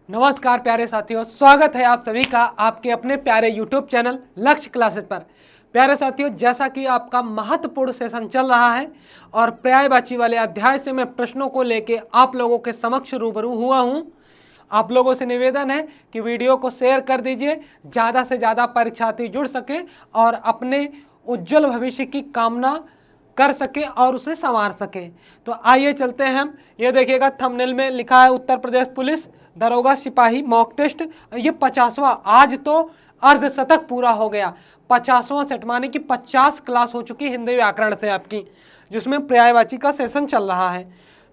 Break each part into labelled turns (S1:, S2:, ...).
S1: नमस्कार प्यारे साथियों, स्वागत है आप सभी का आपके अपने प्यारे YouTube चैनल लक्ष्य क्लासेस पर। प्यारे साथियों, जैसा कि आपका महत्वपूर्ण सेशन चल रहा है और पर्यायवाची वाले अध्याय से मैं प्रश्नों को लेके आप लोगों के समक्ष रूबरू हुआ हूं। आप लोगों से निवेदन है कि वीडियो को शेयर कर दीजिए, ज़्यादा से ज़्यादा परीक्षार्थी जुड़ सके और अपने उज्जवल भविष्य की कामना कर सके और उसे संवार सके। तो आइए चलते हैं हम। ये देखिएगा थंबनेल में लिखा है उत्तर प्रदेश पुलिस दरोगा सिपाही मॉक टेस्ट। ये 50वां, आज तो अर्धशतक पूरा हो गया। 50वां सेट माने कि 50 क्लास हो चुकी हिंदी व्याकरण से आपकी, जिसमें पर्यायवाची का सेशन चल रहा है।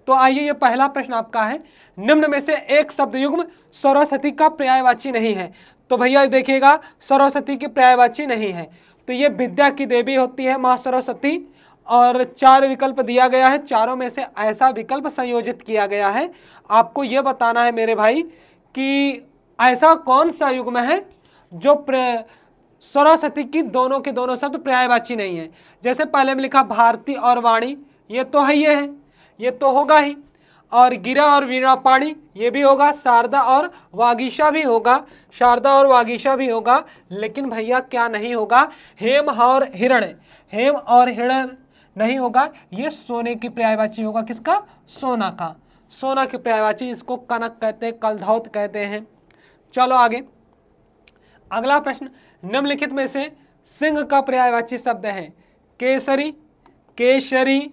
S1: तो आइए, ये पहला प्रश्न आपका है, निम्न में से एक शब्द युग्म सरस्वती का पर्यायवाची नहीं है। तो भैया देखिएगा, सरस्वती की पर्यायवाची नहीं है, तो ये विद्या की देवी होती है माँ सरस्वती। और 4 विकल्प दिया गया है, चारों में से ऐसा विकल्प संयोजित किया गया है। आपको यह बताना है मेरे भाई कि ऐसा कौन सा युग्म है जो सरस्वती की दोनों के दोनों शब्द पर्यायवाची नहीं है। जैसे पहले में लिखा भारती और वाणी, ये तो है, ये है, ये तो होगा ही। और गिरा और वीणा पाणी, ये भी होगा। शारदा और वागीशा भी होगा, शारदा और वागीशा भी होगा। लेकिन भैया क्या नहीं होगा? हेम और हिरण, हेम और हिरण नहीं होगा। ये सोने की पर्यायवाची होगा। किसका? सोना का। सोना की पर्यायवाची, इसको कनक कहते हैं, कलधौत कहते हैं। चलो आगे, अगला प्रश्न, निम्नलिखित में से सिंह का पर्यायवाची शब्द है केसरी, केशरी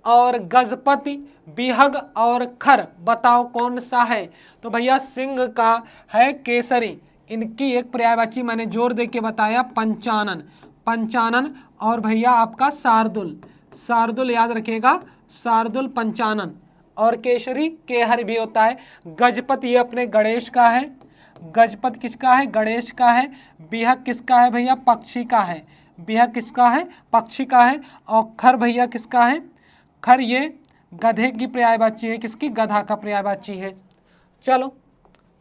S1: और गजपति, बिहग और खर, बताओ कौन सा है? तो भैया सिंह का है केसरी। इनकी एक पर्यायवाची मैंने जोर दे के बताया, पंचानन, पंचानन। और भैया आपका शार्दुल, शार्दुल याद रखिएगा, शार्दुल पंचानन। और केशरी केहर भी होता है। गजपत ये अपने गणेश का है, गजपत किसका है? गणेश का है। बिहक किसका है भैया? पक्षी का है। बिहक किसका है? पक्षी का है। और खर भैया किसका है? खर ये गधे की पर्यायवाची है। किसकी? गधा का पर्यायवाची है। चलो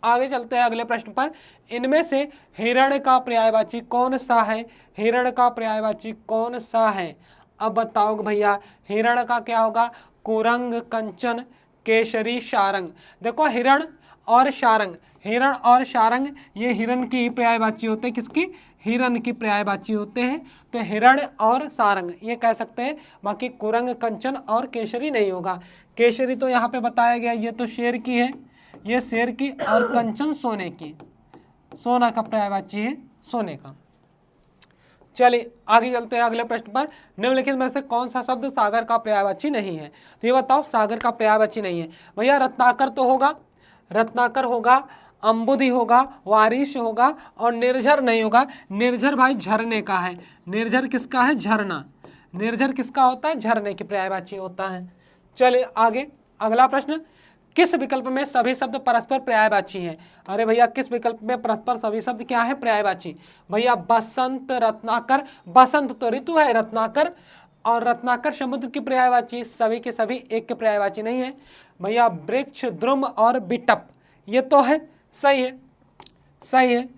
S1: आगे चलते हैं अगले प्रश्न पर। इनमें से हिरण का पर्यायवाची कौन सा है? हिरण का पर्यायवाची कौन सा है? अब बताओ भैया, हिरण का क्या होगा? कुरंग, कंचन, केशरी, शारंग। देखो हिरण और शारंग, हिरण और शारंग ये हिरण की पर्यायवाची होते हैं। किसकी? हिरण की पर्यायवाची होते हैं। तो हिरण और सारंग ये कह सकते हैं। बाकी कुरंग, कंचन और केशरी नहीं होगा। केशरी तो यहाँ पे बताया गया, ये तो शेर की है, ये शेर की। और कंचन सोने की, सोना का पर्यायवाची है, सोने का। चलिए आगे चलते हैं अगले प्रश्न पर। निम्नलिखित में से कौन सा शब्द सागर का पर्यायवाची नहीं है? तो ये बताओ, सागर का पर्यायवाची नहीं है। भैया रत्नाकर तो होगा, रत्नाकर होगा, अंबुधि होगा, वारिश होगा और निर्झर नहीं होगा। निर्झर भाई झरने का है। निर्झर किसका है? झरना। निर्झर किसका होता है? झरने की पर्यायवाची होता है। चलिए आगे, अगला प्रश्न, किस विकल्प में सभी शब्द परस्पर पर्यायवाची हैं? अरे भैया किस विकल्प में परस्पर सभी शब्द क्या है? पर्यायवाची। भैया बसंत, रत्नाकर, बसंत तो ऋतु है, रत्नाकर और रत्नाकर समुद्र की पर्यायवाची, सभी के सभी एक के पर्यायवाची नहीं है। भैया वृक्ष, द्रुम और बिटप, ये तो है, सही है, सही है।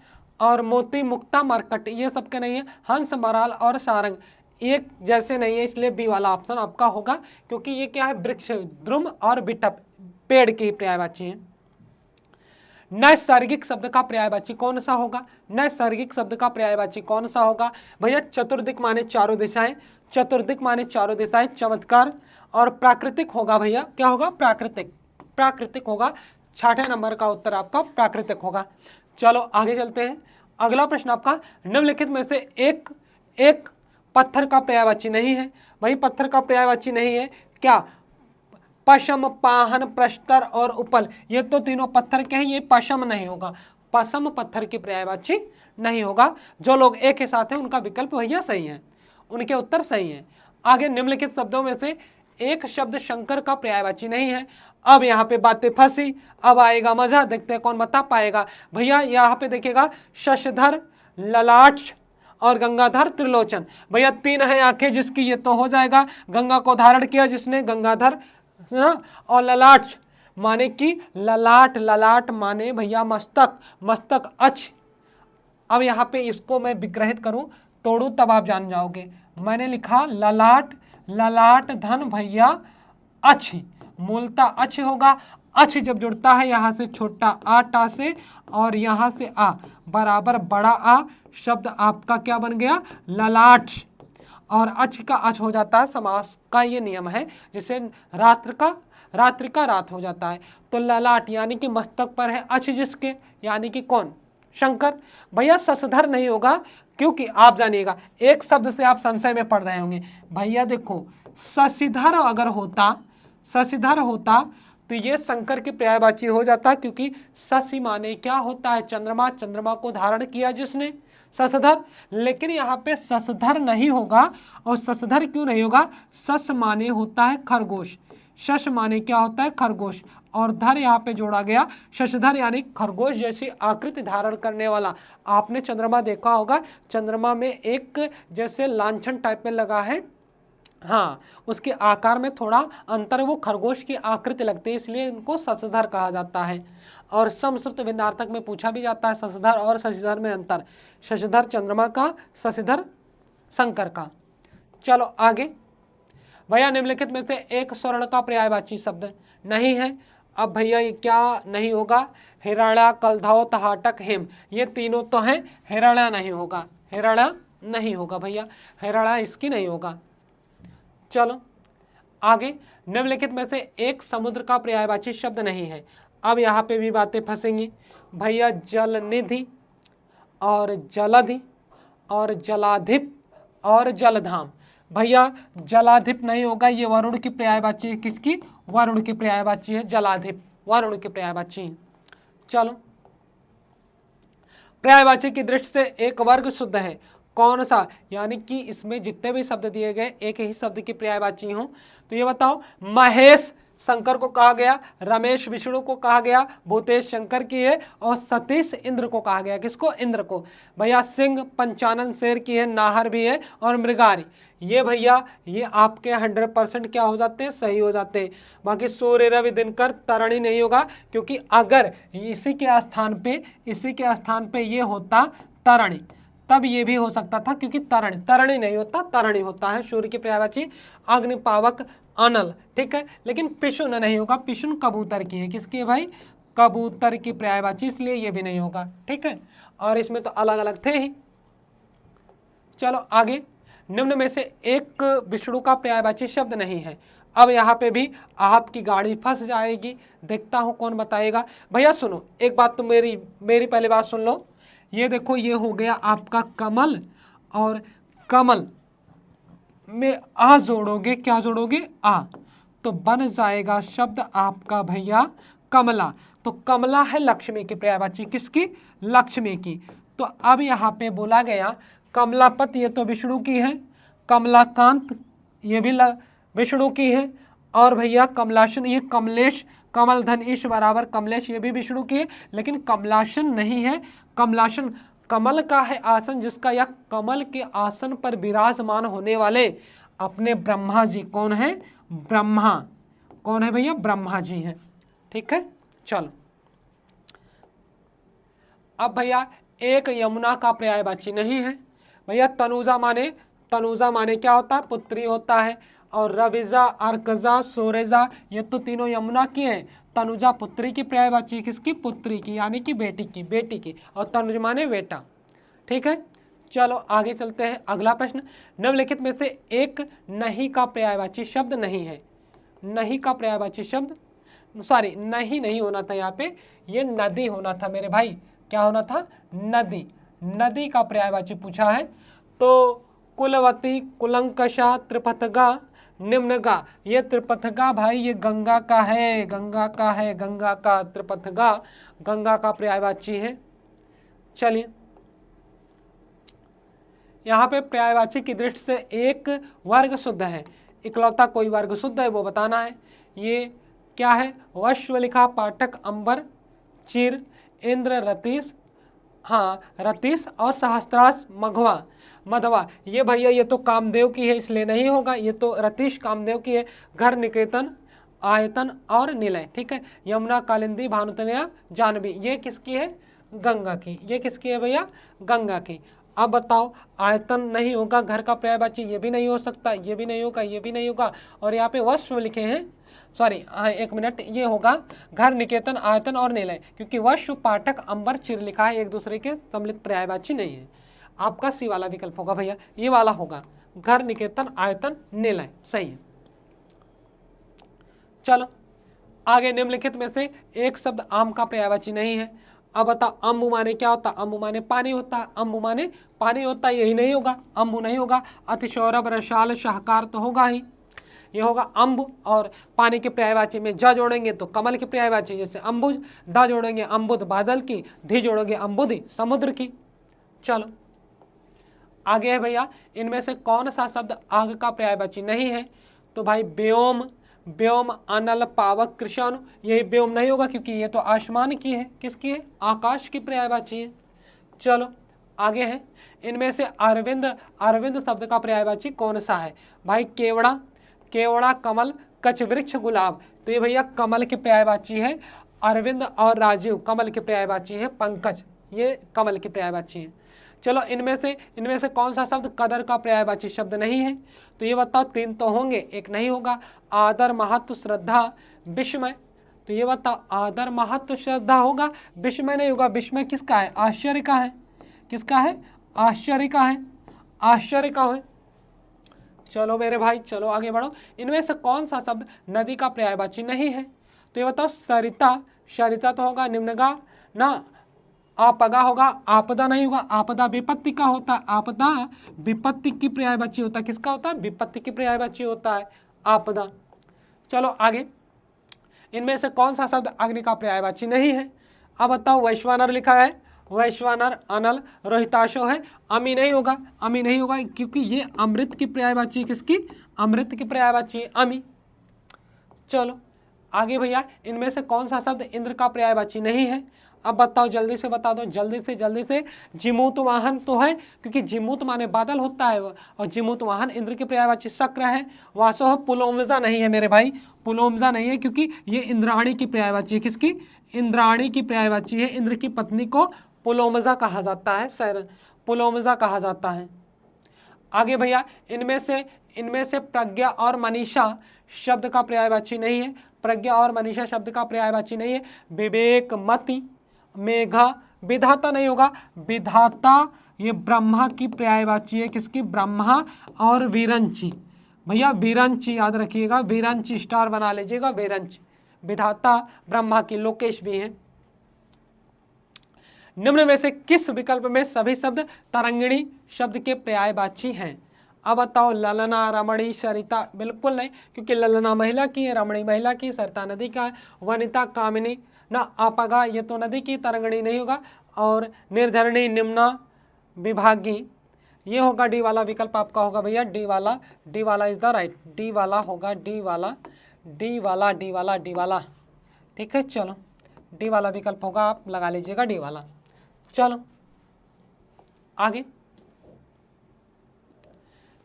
S1: और मोती, मुक्ता, मरकट ये सबके नहीं है। हंस, मराल और सारंग एक जैसे नहीं है, इसलिए बी वाला ऑप्शन आपका होगा, क्योंकि ये क्या है? वृक्ष, द्रुम और बिटप पेड़ की पर्यायवाची है। नैसर्गिक शब्द का पर्यायवाची कौन सा होगा? नैसर्गिक शब्द का पर्यायवाची कौन सा होगा? भैया चतुर्दिक माने चारों दिशाएं, चतुर्दिक माने चारों दिशाएं, चमत्कार। और प्राकृतिक होगा भैया, क्या होगा? प्राकृतिक, प्राकृतिक होगा। 6ठे नंबर का उत्तर आपका प्राकृतिक होगा। चलो आगे चलते हैं, अगला प्रश्न आपका, निम्नलिखित में से एक एक पत्थर का पर्यायवाची नहीं है। वही पत्थर का पर्यायवाची नहीं है क्या? पशम, पाहन, प्रस्तर और उपल, ये तो तीनों पत्थर के हैं, ये पशम नहीं होगा। पशम पत्थर की पर्यायवाची नहीं होगा। जो लोग एक के साथ हैं उनका विकल्प भैया सही है, उनके उत्तर सही है। आगे, निम्नलिखित शब्दों में से एक शब्द शंकर का पर्यायवाची नहीं है। अब यहाँ पे बातें फंसी, अब आएगा मजा, देखते हैं कौन बता पाएगा। भैया यहाँ पे देखिएगा, शशधर, ललाट और गंगाधर, त्रिलोचन। भैया 3 है आंखें जिसकी, ये तो हो जाएगा। गंगा को धारण किया जिसने, गंगाधर। और ललाट माने कि ललाट, ललाट माने भैया मस्तक, मस्तक, अक्ष। अब यहाँ पे इसको मैं विग्रहित करूं, तोड़ू, तब आप जान जाओगे। मैंने लिखा ललाट, ललाट धन भैया अच्छी, मूलतः अच होगा। अच जब जुड़ता है यहाँ से छोटा आ टा से और यहाँ से आ बराबर बड़ा आ, शब्द आपका क्या बन गया, ललाट। और अच का अच हो जाता है समास का ये नियम है, जिसे रात्रि का रात हो जाता है। तो ललाट यानी कि मस्तक पर है अच जिसके, यानी कि कौन, शंकर। भैया ससधर नहीं होगा, क्योंकि आप जानिएगा एक शब्द से आप संशय में पढ़ रहे होंगे। भैया देखो शशिधर अगर होता, शशिधर होता तो ये शंकर के पर्यायवाची हो जाता, क्योंकि शशि माने क्या होता है, चंद्रमा, चंद्रमा को धारण किया जिसने, शशधर। लेकिन यहाँ पे शशधर नहीं होगा। और शशधर क्यों नहीं होगा, शश माने होता है खरगोश, शश माने क्या होता है, खरगोश, और धर यहाँ पे जोड़ा गया, शशधर यानी खरगोश जैसी आकृति धारण करने वाला। आपने चंद्रमा देखा होगा, चंद्रमा में एक जैसे लांछन टाइप में लगा है, हाँ उसके आकार में थोड़ा अंतर, वो खरगोश की आकृति लगती है, इसलिए इनको शशधर कहा जाता है। और समश्रुत भिन्नार्थक में पूछा भी जाता है शशधर और शशिधर में अंतर, शशधर चंद्रमा का, शशिधर शंकर का। चलो आगे। भैया निम्नलिखित में से एक स्वर्ण का पर्यायवाची शब्द नहीं है। अब भैया ये क्या नहीं होगा, हिरण्या, कलधौ, तहाटक, हेम, ये तीनों तो हैं, हिरण्या नहीं होगा, हिरण्या नहीं होगा भैया, हिरण्या इसकी नहीं होगा। चलो आगे। निम्नलिखित में से एक समुद्र का पर्यायवाची शब्द नहीं है। अब यहाँ पे भी बातें फंसेंगी भैया, जलनिधि और जलधि और जलाधिप और जलधाम। भैया जलाधिप नहीं होगा, ये वरुण की पर्यायवाची है, किसकी, वरुण की पर्यायवाची है, जलाधिप वरुण की पर्यायवाची। चलो पर्यायवाची की दृष्टि से एक वर्ग शुद्ध है, कौन सा, यानी कि इसमें जितने भी शब्द दिए गए एक ही शब्द की पर्यायवाची हो। तो ये बताओ, महेश शंकर को कहा गया, रमेश विष्णु को कहा गया, भूतेश शंकर की है, और सतीश इंद्र को कहा गया, किसको, इंद्र को। भैया सिंह पंचानन शेर की है, नाहर भी है, और मृगारी, ये भैया ये आपके 100% क्या हो जाते हैं, सही हो जाते हैं। बाकी सूर्य रवि दिनकर तरणी नहीं होगा, क्योंकि अगर इसी के स्थान पे ये होता तरणी, तब ये भी हो सकता था, क्योंकि तरणी नहीं होता, तरणी होता है सूर्य की पर्यायवाची, अग्निपावक, अनल, ठीक है। लेकिन पिशुन नहीं होगा, पिशुन कबूतर की है, किसकी है भाई, कबूतर की पर्यायवाची, इसलिए ये भी नहीं होगा, ठीक है। और इसमें तो अलग अलग थे ही। चलो आगे। निम्न में से एक विष्णु का पर्यायवाची शब्द नहीं है। अब यहाँ पे भी आपकी गाड़ी फंस जाएगी, देखता हूँ कौन बताएगा। भैया सुनो एक बात, तो मेरी पहले बात सुन लो। ये देखो, ये हो गया आपका कमल, और कमल में आ जोड़ोगे, क्या जोड़ोगे, आ, तो बन जाएगा शब्द आपका भैया कमला। तो कमला है लक्ष्मी की पर्यायवाची, किसकी, लक्ष्मी की। तो अब यहाँ पे बोला गया कमलापत, ये तो विष्णु की है, कमलाकांत ये भी विष्णु की है, और भैया कमलासन, ये कमलेश, कमल धन ईश बराबर कमलेश, ये भी विष्णु की है, लेकिन कमलासन नहीं है। कमलासन कमल का है आसन, जिसका या कमल के आसन पर विराजमान होने वाले अपने ब्रह्मा जी, कौन है, ब्रह्मा, कौन है भैया, ब्रह्मा जी हैं, ठीक है। चलो अब भैया एक यमुना का पर्यायवाची नहीं है। भैया तनुजा माने क्या होता है, पुत्री होता है, और रविजा, अर्कजा, सोरेजा, ये तो तीनों यमुना की हैं। तनुजा पुत्री की पर्यायवाची, किसकी, पुत्री की, यानी कि बेटी की, और तनुज माने बेटा, ठीक है। चलो आगे चलते हैं, अगला प्रश्न। निम्नलिखित में से एक नहीं का पर्यायवाची शब्द नहीं है। नहीं का पर्यायवाची शब्द, सॉरी नहीं होना था यहाँ पे, ये नदी होना था मेरे भाई, क्या होना था, नदी, नदी का पर्यायवाची पूछा है। तो कुलवती, कुलंकषा, त्रिपथगा, निम्नगा, ये त्रिपथगा भाई ये गंगा का है, गंगा का त्रिपथगा गंगा का पर्यायवाची है। चलिए यहाँ पे पर्यायवाची की दृष्टि से एक वर्ग शुद्ध है, इकलौता कोई वर्ग शुद्ध है वो बताना है। ये क्या है, वश्वलिखा, पाठक, अंबर, चिर, इंद्र, रतीश, हाँ रतीश, और सहस्त्रास, मधवा, ये भैया ये तो कामदेव की है, इसलिए नहीं होगा, ये तो रतीश कामदेव की है। घर, निकेतन, आयतन और निलय, ठीक है। यमुना, कालिंदी, भानुतनया, जानवी, ये किसकी है, गंगा की, ये किसकी है भैया, गंगा की। अब बताओ, आयतन नहीं होगा, घर का पर्यायवाची ये भी नहीं हो सकता, ये भी नहीं होगा, ये भी नहीं होगा, और यहाँ पे वश्व लिखे हैं, सॉरी हाँ 1 मिनट, ये होगा घर, निकेतन, आयतन और निलय, क्योंकि वश्व, पाठक, अंबर, चिर लिखा है, एक दूसरे के सम्मिलित पर्यायवाची नहीं है। आपका सी वाला विकल्प होगा भैया, ये वाला होगा घर, निकेतन, आयतन, निलय, सही है। चलो आगे, निम्नलिखित में से एक शब्द आम का पर्यायवाची नहीं है। अब बताओ अम्बु माने क्या होता है? अम्बु माने पानी होता है, अम्बु माने पानी होता है, यही नहीं होगा, अम्बु नहीं होगा। अतिशौरभ, रसाल, शाहकार तो होगा ही, ये होगा अम्बु। और पानी के पर्यायवाची में ज जोड़ेंगे तो कमल के पर्यायवाची, जैसे अम्बुज, द जोड़ेंगे अम्बुद बादल की, धी जोड़ोगे अम्बुदी समुद्र की। चलो आगे है भैया, इनमें से कौन सा शब्द आग का पर्यायवाची नहीं है? तो भाई व्योम, व्योम, अनल, पावक, कृषाणु, यही व्योम नहीं होगा क्योंकि ये तो आसमान की है, किसकी है? आकाश की पर्यायवाची है। चलो आगे है, इनमें से अरविंद, अरविंद शब्द का पर्यायवाची कौन सा है? भाई केवड़ा, केवड़ा, कमल, कच, वृक्ष, गुलाब, तो ये भैया कमल के पर्यायवाची है। अरविंद और राजीव कमल के पर्यायवाची है। पंकज ये कमल के पर्यायवाची है। चलो इनमें से कौन सा शब्द कदर का पर्यायवाची शब्द नहीं है? तो ये बताओ, 3 तो होंगे, एक नहीं होगा। आदर, महत्व, श्रद्धा, विस्मय, तो ये बताओ आदर, महत्व, श्रद्धा होगा, विस्मय नहीं होगा। विस्मय किसका है? आश्चर्य का है। किसका है? आश्चर्य का है, आश्चर्य का है। चलो मेरे भाई चलो आगे बढ़ो, इनमें से कौन सा शब्द नदी का पर्यायवाची नहीं है? तो ये बताओ सरिता, सरिता तो होगा निम्नगा ना, आपगा होगा, आपदा नहीं होगा, आपदा विपत्ति का होता है, आपदा विपत्ति की पर्यायवाची होता है, किसका होता है? विपत्ति की पर्यायवाची होता है आपदा। चलो आगे, इनमें से कौन सा शब्द अग्नि का पर्यायवाची नहीं है? अब बताओ, वैश्वानर लिखा है, वैश्वानर, अनल, रोहिताशो है, अमी नहीं होगा, अमी नहीं होगा क्योंकि ये अमृत की पर्यायवाची, किसकी? अमृत की पर्यायवाची अमी। चलो आगे भैया, इनमें से कौन सा शब्द इंद्र का पर्यायवाची नहीं है? अब बताओ, जल्दी से बता दो, जल्दी से। जिमूत वाहन तो है क्योंकि जिमूत माने बादल होता है, और जिमूत वाहन इंद्र के पर्यायवाची शक्र है। वासो, पुलोमजा नहीं है मेरे भाई, पुलोमजा नहीं है क्योंकि ये इंद्राणी की पर्यायवाची है, किसकी? इंद्राणी की पर्यायवाची है। इंद्र की पत्नी को पुलोमजा कहा जाता है, सर पुलोमजा कहा जाता है। आगे भैया, इनमें से प्रज्ञा और मनीषा शब्द का पर्यायवाची नहीं है। प्रज्ञा और मनीषा शब्द का पर्यायवाची नहीं है। विवेक, मति, मेघा, विधाता नहीं होगा, विधाता ये ब्रह्मा की पर्यायवाची है, किसकी? ब्रह्मा। और विरंची, भैया विरंची याद रखिएगा, विरंची स्टार बना लीजिएगा, विरंची, विधाता ब्रह्मा की। लोकेश भी है। निम्न में से किस विकल्प में सभी शब्द तरंगिणी शब्द के पर्यायवाची हैं? अब बताओ, ललना, रमणी, सरिता, बिल्कुल नहीं क्योंकि ललना महिला की है, रमणी महिला की, सरिता नदी का है। वनिता, कामिनी ना, आपगा ये तो नदी की, तरंगिणी नहीं होगा। और निर्धरणी, निम्ना, विभागी, ये होगा डी वाला विकल्प आपका होगा भैया, डी वाला, डी वाला इज द राइट, डी वाला होगा, डी वाला, डी वाला, डी वाला, डी वाला, ठीक है। चलो डी वाला विकल्प होगा, आप लगा लीजिएगा डी वाला। चलो आगे,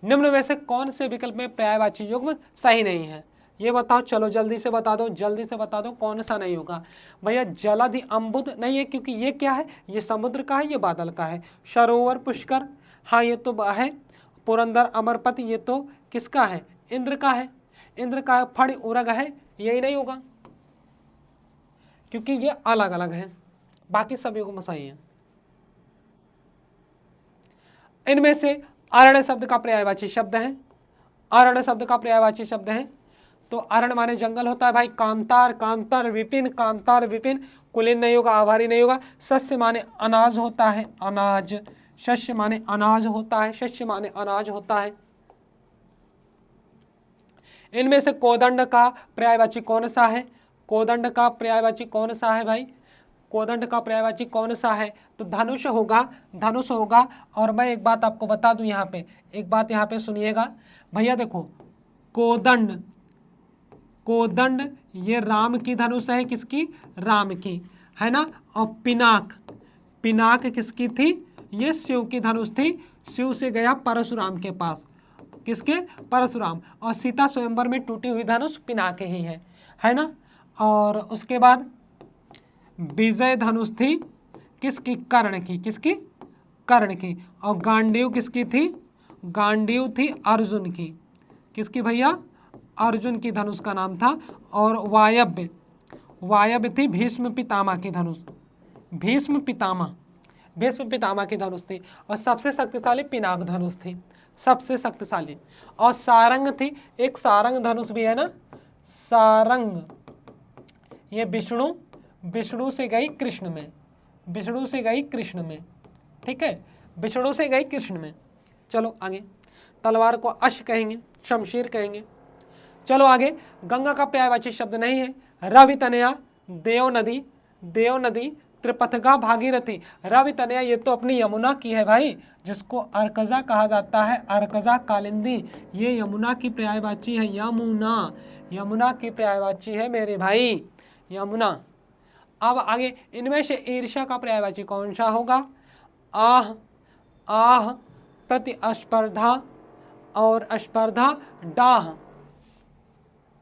S1: निम्न में से कौन से विकल्प में पर्यायवाची युग्म सही नहीं है? ये बताओ, चलो जल्दी से बता दो, जल्दी से बता दो कौन सा नहीं होगा। भैया जलधि, अम्बुद नहीं है क्योंकि ये क्या है? ये समुद्र का है, ये बादल का है। सरोवर, पुष्कर, हाँ ये तो है। पुरंदर, अमरपति, ये तो किसका है? इंद्र का है, इंद्र का है। फण, उरग है, यही नहीं होगा क्योंकि ये अलग अलग है, बाकी सभी युग्म सही है। इनमें से अरण्य शब्द का पर्यायवाची शब्द है, अरण्य शब्द का पर्यायवाची शब्द है, तो अरण्य माने जंगल होता है भाई। कांतार, कांतार विपिन, कांतार विपिन, कुलीन नहीं होगा, आभारी नहीं होगा। शस्य माने अनाज होता है, अनाज, शस्य माने अनाज होता है, शस्य माने अनाज होता है। इनमें से कोदंड का पर्यायवाची कौन सा है? कोदंड का पर्यायवाची कौन सा है भाई? कोदंड का पर्यायवाची कौन सा है? तो धनुष होगा, धनुष होगा। और मैं एक बात आपको बता दूं, यहाँ पे एक बात यहाँ पे सुनिएगा भैया, देखो कोदंड, कोदंड ये राम की धनुष है, किसकी? राम की, है ना। और पिनाक, पिनाक किसकी थी? ये शिव की धनुष थी, शिव से गया परशुराम के पास, किसके? परशुराम। और सीता स्वयंवर में टूटी हुई धनुष पिनाक ही है ना। और उसके बाद विजय धनुष थी किसकी? कर्ण की, किसकी? कर्ण की। और गांडीव किसकी थी? गांडीव थी अर्जुन की, किसकी भैया? अर्जुन की धनुष का नाम था। और वायव्य थी भीष्म पितामह की धनुष, भीष्म पितामह की धनुष थी। और सबसे शक्तिशाली पिनाक धनुष थी, सबसे शक्तिशाली। और सारंग थी, एक सारंग धनुष भी है ना, सारंग, ये विष्णु से गई कृष्ण में, विष्णु से गई कृष्ण में, ठीक है, विष्णु से गई कृष्ण में। चलो आगे, तलवार को अश कहेंगे, शमशीर कहेंगे। चलो आगे, गंगा का पर्यायवाची शब्द नहीं है, रवि तनया, देव नदी, त्रिपथगा, भागीरथी। रवि तनया ये तो अपनी यमुना की है भाई, जिसको अर्कजा कहा जाता है, अर्कजा कालिंदी, ये यमुना की पर्यायवाची है, यमुना की पर्यायवाची है मेरे भाई, यमुना। अब आगे, इनमें से ईर्ष्या का पर्यायवाची कौन सा होगा? आह, प्रतिस्पर्धा और स्पर्धा, डाह,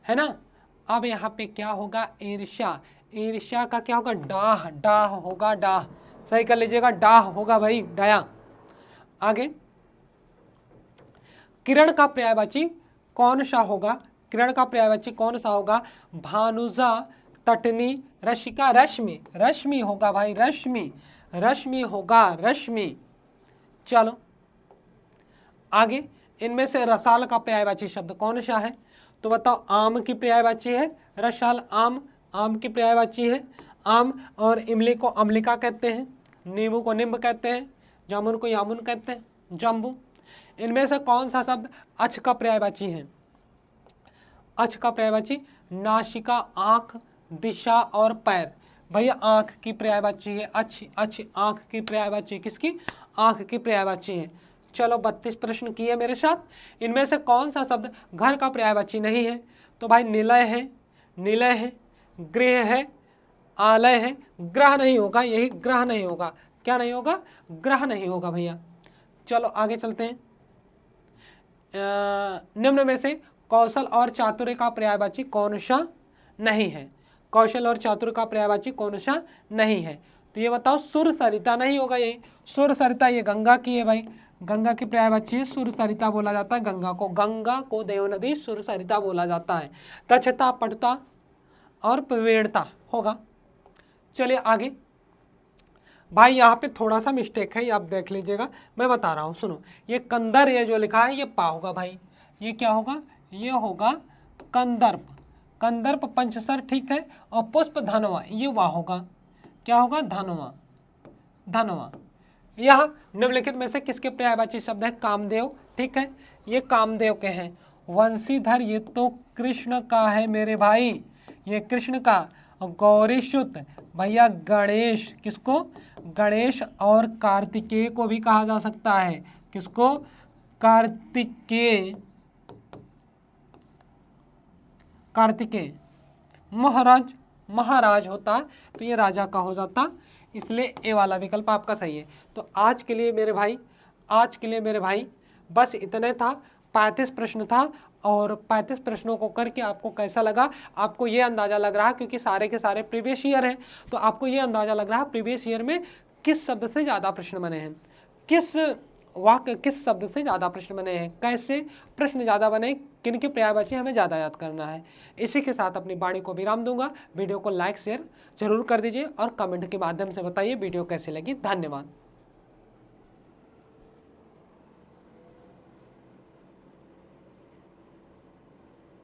S1: है ना। अब यहाँ पे क्या होगा? ईर्ष्या का क्या होगा? डाह होगा, डाह, सही कर लीजिएगा, डाह होगा भाई, डाया। आगे, किरण का पर्यायवाची कौन सा होगा? किरण का पर्यायवाची कौन सा होगा? भानुजा, तटनी, रश्मिका, रश्मि होगा भाई, रश्मि होगा, रश्मि। चलो आगे, इनमें से रसाल का पर्यायवाची शब्द कौन सा है? तो बताओ, आम की पर्यायवाची है रसाल, आम की पर्यायवाची है आम। और इमली को अम्लिका कहते हैं, नींबू को निम्ब कहते हैं, जामुन को यामुन कहते हैं, जम्बू। इनमें से कौन सा शब्द अछ का पर्यायवाची है? अछ का पर्यायवाची नासिका, आँख, दिशा और पैर। भैया आँख की पर्यायवाची है अछ, आँख की पर्यायवाची, किसकी? आँख की पर्यायवाची है। चलो 32 प्रश्न किए मेरे साथ। इनमें से कौन सा शब्द घर का पर्यायवाची नहीं है? तो भाई निलय है, गृह है, आलय है, ग्रह नहीं होगा, यही ग्रह नहीं होगा। क्या नहीं होगा? ग्रह नहीं होगा भैया। चलो आगे चलते हैं। निम्न में से कौशल और चातुर्य का पर्यायवाची कौन सा नहीं है? कौशल और चातुर्य का पर्यायवाची कौन सा नहीं है? तो ये बताओ, सुर सरिता नहीं होगा, यही सुर सरिता, ये गंगा की है भाई, गंगा की पर्यायवाची सुर सरिता बोला जाता है। गंगा को देव नदी सुर सरिता बोला जाता है। तछता, पटुता और प्रवीणता होगा। चलिए आगे भाई, यहाँ पे थोड़ा सा मिस्टेक है, ये आप देख लीजिएगा, मैं बता रहा हूँ, सुनो। ये कंदर, ये जो लिखा है ये पा होगा भाई, ये क्या होगा? ये होगा कंदर्प, कंदर्प पंचसर, ठीक है। और पुष्प धनवा, ये वाह होगा, क्या होगा? धनवा। यह निम्नलिखित में से किसके पर्यायवाची शब्द है? कामदेव, ठीक है, ये कामदेव के हैं। वंशीधर, ये तो कृष्ण का है मेरे भाई, ये कृष्ण का। गौरीशुत भैया गणेश, किसको? गणेश। और कार्तिकेय को भी कहा जा सकता है, किसको? कार्तिकेय। महाराज होता है, तो ये राजा का हो जाता, इसलिए ए वाला विकल्प आपका सही है। तो आज के लिए मेरे भाई बस इतने था, 35 प्रश्न था। और 35 प्रश्नों को करके आपको कैसा लगा? आपको ये अंदाज़ा लग रहा है, क्योंकि सारे के सारे प्रीवियस ईयर हैं, तो आपको ये अंदाज़ा लग रहा है प्रीवियस ईयर में किस शब्द से ज़्यादा प्रश्न बने हैं, किस शब्द से ज़्यादा प्रश्न बने हैं, कैसे प्रश्न ज़्यादा बने, किन के पर्यायवाची हमें ज़्यादा याद करना है। इसी के साथ अपनी वाणी को विराम दूंगा। वीडियो को लाइक शेयर जरूर कर दीजिए और कमेंट के माध्यम से बताइए वीडियो कैसे लगी। धन्यवाद।